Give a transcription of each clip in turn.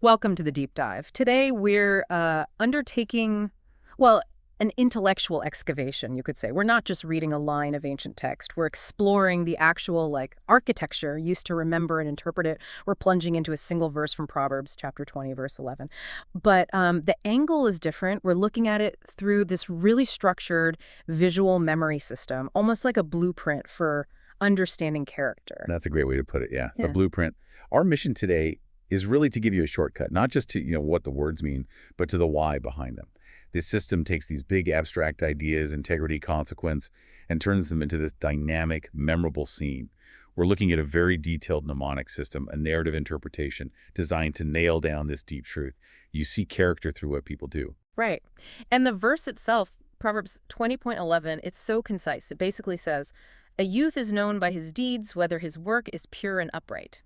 Welcome to the deep dive. Today we're undertaking, well, an intellectual excavation, you could say. We're not just reading a line of ancient text. We're exploring the actual, architecture used to remember and interpret it. We're plunging into a single verse from Proverbs, chapter 20, verse 11. But the angle is different. We're looking at it through this really structured visual memory system, almost like a blueprint for understanding character. That's a great way to put it, yeah. Yeah. The blueprint. Our mission today is really to give you a shortcut, not just to, what the words mean, but to the why behind them. This system takes these big abstract ideas, integrity, consequence, and turns them into this dynamic, memorable scene. We're looking at a very detailed mnemonic system, a narrative interpretation designed to nail down this deep truth. You see character through what people do. Right. And the verse itself, Proverbs 20.11, it's so concise. It basically says, "A youth is known by his deeds, whether his work is pure and upright."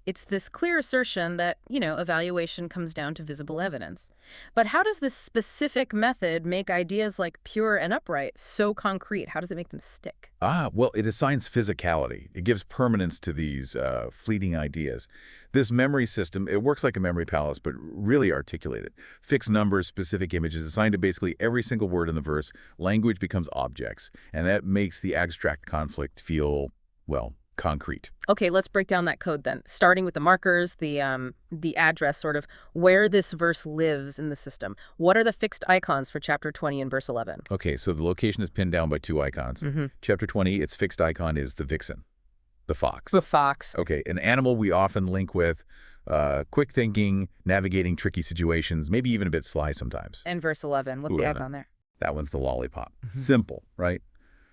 It's this clear assertion that, evaluation comes down to visible evidence. But how does this specific method make ideas like pure and upright so concrete? How does it make them stick? Well, it assigns physicality. It gives permanence to these fleeting ideas. This memory system, it works like a memory palace, but really articulated. Fixed numbers, specific images, assigned to basically every single word in the verse. Language becomes objects, and that makes the abstract conflict feel, well, concrete. Okay, let's break down that code then, starting with the markers, the address, sort of where this verse lives in the system. What are the fixed icons for chapter 20 and verse 11? Okay, so the location is pinned down by two icons. Chapter 20, its fixed icon is the vixen, the fox. The fox. Okay, an animal we often link with quick thinking, navigating tricky situations, maybe even a bit sly sometimes. And verse 11, what's the icon there? That one's the lollipop. Simple, right?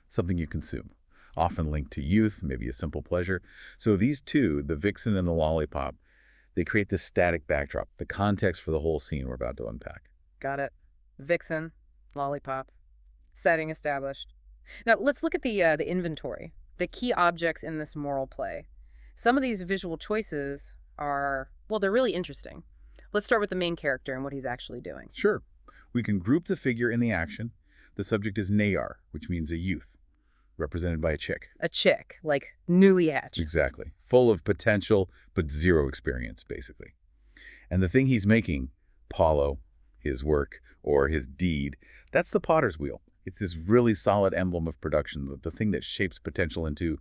Something you consume. Often linked to youth, maybe a simple pleasure. So these two, the vixen and the lollipop, they create this static backdrop, the context for the whole scene we're about to unpack. Got it. Vixen, lollipop, setting established. Now let's look at the inventory, the key objects in this moral play. Some of these visual choices are, well, they're really interesting. Let's start with the main character and what he's actually doing. Sure. We can group the figure in the action. The subject is Nayar, which means a youth, represented by a chick. A chick, like newly hatched. Exactly. Full of potential, but zero experience, basically. And the thing he's making, Paulo, his work, or his deed, that's the potter's wheel. It's this really solid emblem of production, the thing that shapes potential into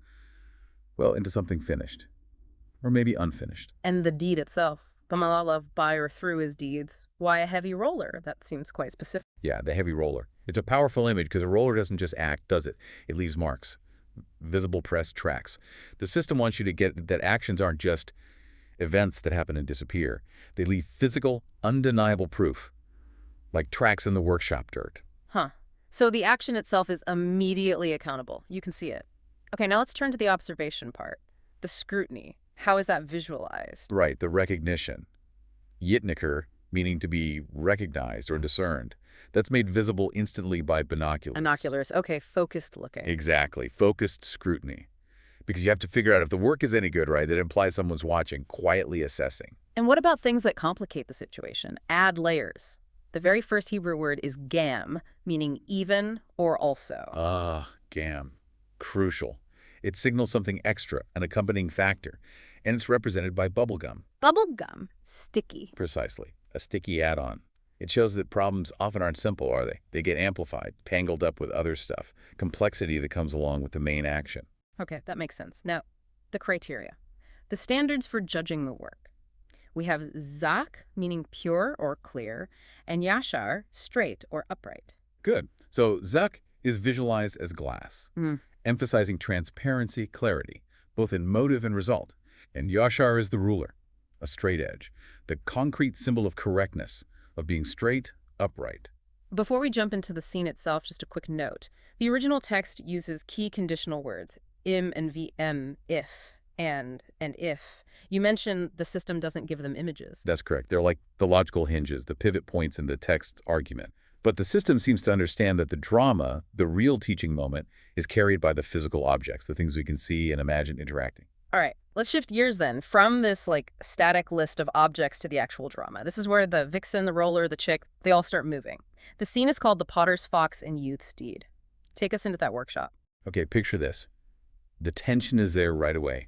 something finished. Or maybe unfinished. And the deed itself, the alalav by or through his deeds. Why a heavy roller? That seems quite specific. Yeah, the heavy roller. It's a powerful image because a roller doesn't just act, does it? It leaves marks. Visible press tracks. The system wants you to get that actions aren't just events that happen and disappear. They leave physical, undeniable proof, like tracks in the workshop dirt. Huh. So the action itself is immediately accountable. You can see it. Okay, now let's turn to the observation part. The scrutiny. How is that visualized? Right, the recognition. Yitnaker, meaning to be recognized or discerned. That's made visible instantly by binoculars. Binoculars. Okay, focused looking. Exactly. Focused scrutiny. Because you have to figure out if the work is any good, right? That implies someone's watching, quietly assessing. And what about things that complicate the situation? Add layers. The very first Hebrew word is gam, meaning even or also. Gam. Crucial. It signals something extra, an accompanying factor. And it's represented by bubblegum. Bubblegum. Sticky. Precisely. A sticky add-on. It shows that problems often aren't simple, are they? They get amplified, tangled up with other stuff, complexity that comes along with the main action. Okay, that makes sense. Now, the criteria. The standards for judging the work. We have zak, meaning pure or clear, and yashar, straight or upright. Good. So zak is visualized as glass, emphasizing transparency, clarity, both in motive and result. And yashar is the ruler, a straight edge, the concrete symbol of correctness, of being straight, upright. Before we jump into the scene itself, just a quick note. The original text uses key conditional words, im and vm, if, and if. You mentioned the system doesn't give them images. That's correct. They're like the logical hinges, the pivot points in the text argument. But the system seems to understand that the drama, the real teaching moment, is carried by the physical objects, the things we can see and imagine interacting. All right, let's shift gears then from this static list of objects to the actual drama. This is where the vixen, the roller, the chick, they all start moving. The scene is called The Potter's Fox and Youth's Deed. Take us into that workshop. Okay, picture this. The tension is there right away.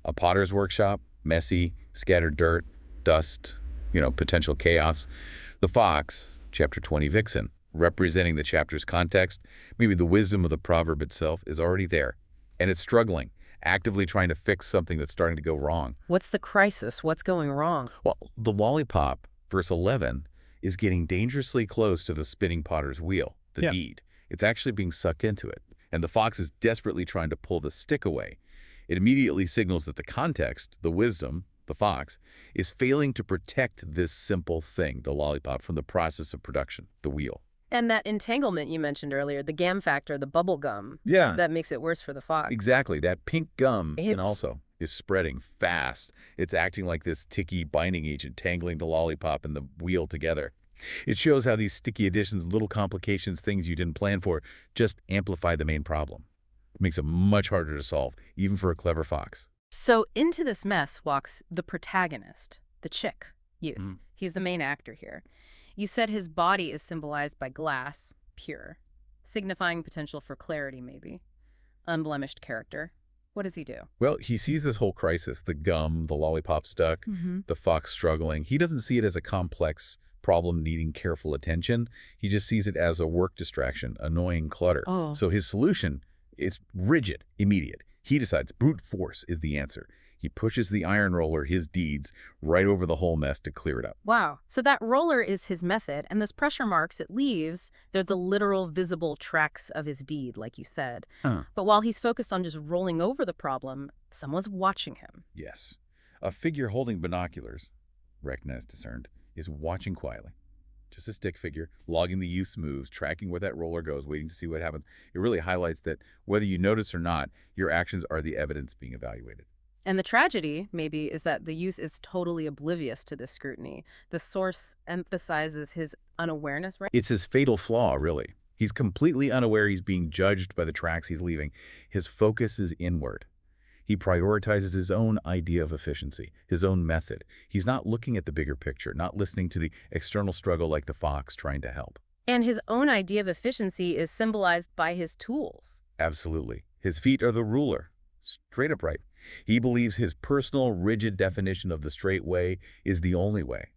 A potter's workshop, messy, scattered dirt, dust, potential chaos. The fox, chapter 20, vixen, representing the chapter's context, maybe the wisdom of the proverb itself is already there. And it's struggling, actively trying to fix something that's starting to go wrong. What's the crisis? What's going wrong? Well, the lollipop, verse 11, is getting dangerously close to the spinning potter's wheel, the deed. It's actually being sucked into it. And the fox is desperately trying to pull the stick away. It immediately signals that the context, the wisdom, the fox, is failing to protect this simple thing, the lollipop, from the process of production, the wheel. And that entanglement you mentioned earlier, the gam factor, the bubble gum, Yeah. that makes it worse for the fox. Exactly. That pink gum It's- and also is spreading fast. It's acting like this sticky binding agent, tangling the lollipop and the wheel together. It shows how these sticky additions, little complications, things you didn't plan for, just amplify the main problem. It makes it much harder to solve, even for a clever fox. So into this mess walks the protagonist, the chick, youth. Mhm. He's the main actor here. You said his body is symbolized by glass, pure, signifying potential for clarity maybe, unblemished character. What does he do? Well, he sees this whole crisis, the gum, the lollipop stuck, the fox struggling. He doesn't see it as a complex problem needing careful attention. He just sees it as a work distraction, annoying clutter. Oh. So his solution is rigid, immediate. He decides brute force is the answer. He pushes the iron roller, his deeds, right over the whole mess to clear it up. Wow. So that roller is his method, and those pressure marks it leaves, they're the literal visible tracks of his deed, like you said. But while he's focused on just rolling over the problem, someone's watching him. Yes. A figure holding binoculars, recognized, discerned, is watching quietly. Just a stick figure, logging the youth's moves, tracking where that roller goes, waiting to see what happens. It really highlights that whether you notice or not, your actions are the evidence being evaluated. And the tragedy, maybe, is that the youth is totally oblivious to this scrutiny. The source emphasizes his unawareness, right? It's his fatal flaw, really. He's completely unaware he's being judged by the tracks he's leaving. His focus is inward. He prioritizes his own idea of efficiency, his own method. He's not looking at the bigger picture, not listening to the external struggle like the fox trying to help. And his own idea of efficiency is symbolized by his tools. Absolutely. His feet are the ruler, straight upright. He believes his personal, rigid definition of the straight way is the only way.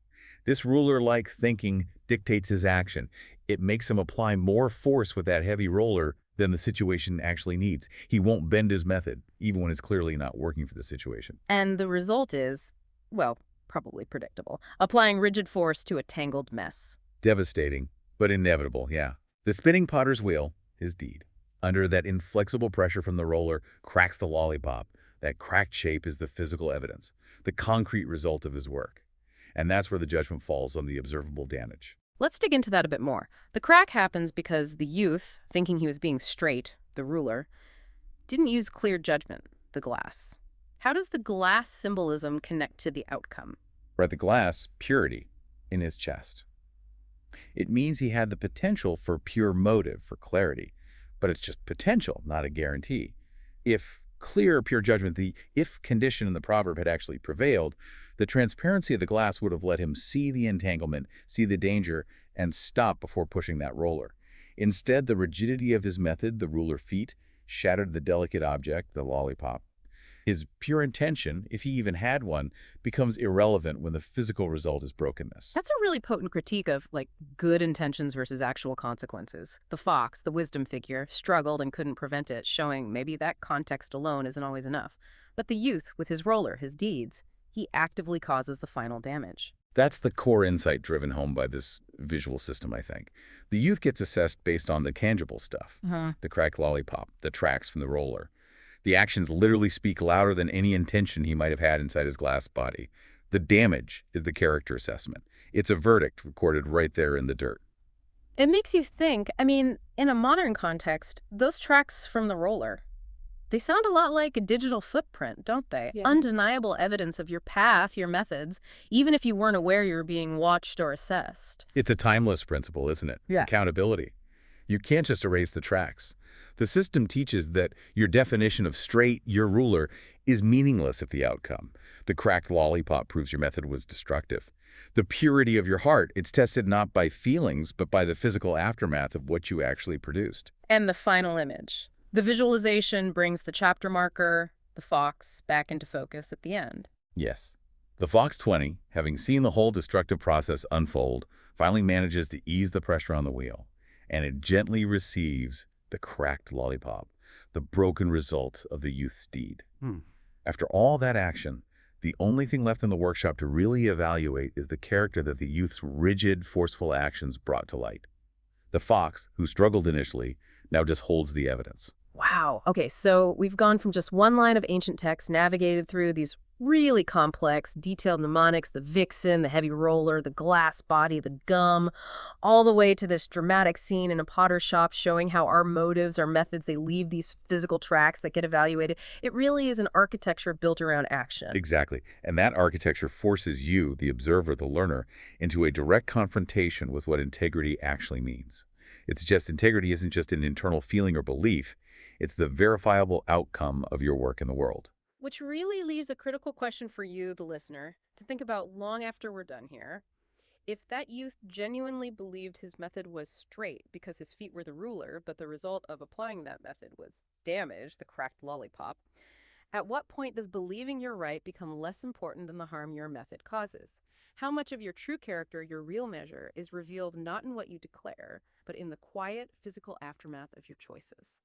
This ruler-like thinking dictates his action. It makes him apply more force with that heavy roller than the situation actually needs. He won't bend his method, even when it's clearly not working for the situation. And the result is, well, probably predictable, applying rigid force to a tangled mess. Devastating, but inevitable, yeah. The spinning potter's wheel, his deed, under that inflexible pressure from the roller, cracks the lollipop. That cracked shape is the physical evidence, the concrete result of his work. And that's where the judgment falls on the observable damage. Let's dig into that a bit more. The crack happens because the youth, thinking he was being straight, the ruler, didn't use clear judgment, the glass. How does the glass symbolism connect to the outcome? Right, the glass, purity, in his chest. It means he had the potential for pure motive, for clarity. But it's just potential, not a guarantee. If clear, pure judgment, the if condition in the proverb had actually prevailed, the transparency of the glass would have let him see the entanglement, see the danger, and stop before pushing that roller. Instead, the rigidity of his method, the ruler feet, shattered the delicate object, the lollipop. His pure intention, if he even had one, becomes irrelevant when the physical result is brokenness. That's a really potent critique of, like, good intentions versus actual consequences. The fox, the wisdom figure, struggled and couldn't prevent it, showing maybe that context alone isn't always enough. But the youth, with his roller, his deeds, he actively causes the final damage. That's the core insight driven home by this visual system, I think. The youth gets assessed based on the tangible stuff, the cracked lollipop, the tracks from the roller. The actions literally speak louder than any intention he might have had inside his glass body. The damage is the character assessment. It's a verdict recorded right there in the dirt. It makes you think, I mean, in a modern context, those tracks from the roller, they sound a lot like a digital footprint, don't they? Yeah. Undeniable evidence of your path, your methods, even if you weren't aware you were being watched or assessed. It's a timeless principle, isn't it? Yeah. Accountability. You can't just erase the tracks. The system teaches that your definition of straight, your ruler, is meaningless if the outcome. The cracked lollipop proves your method was destructive. The purity of your heart, it's tested not by feelings, but by the physical aftermath of what you actually produced. And the final image. The visualization brings the chapter marker, the fox, back into focus at the end. Yes. The Fox 20, having seen the whole destructive process unfold, finally manages to ease the pressure on the wheel, and it gently receives the cracked lollipop, the broken result of the youth's deed. Hmm. After all that action, the only thing left in the workshop to really evaluate is the character that the youth's rigid, forceful actions brought to light. The fox, who struggled initially, now just holds the evidence. Wow. Okay, so we've gone from just one line of ancient text, navigated through these really complex, detailed mnemonics, the vixen, the heavy roller, the glass body, the gum, all the way to this dramatic scene in a potter shop showing how our motives, our methods, they leave these physical tracks that get evaluated. It really is an architecture built around action. Exactly. And that architecture forces you, the observer, the learner, into a direct confrontation with what integrity actually means. Integrity isn't just an internal feeling or belief. It's the verifiable outcome of your work in the world. Which really leaves a critical question for you, the listener, to think about long after we're done here. If that youth genuinely believed his method was straight because his feet were the ruler, but the result of applying that method was damage, the cracked lollipop, at what point does believing you're right become less important than the harm your method causes? How much of your true character, your real measure, is revealed not in what you declare, but in the quiet, physical aftermath of your choices?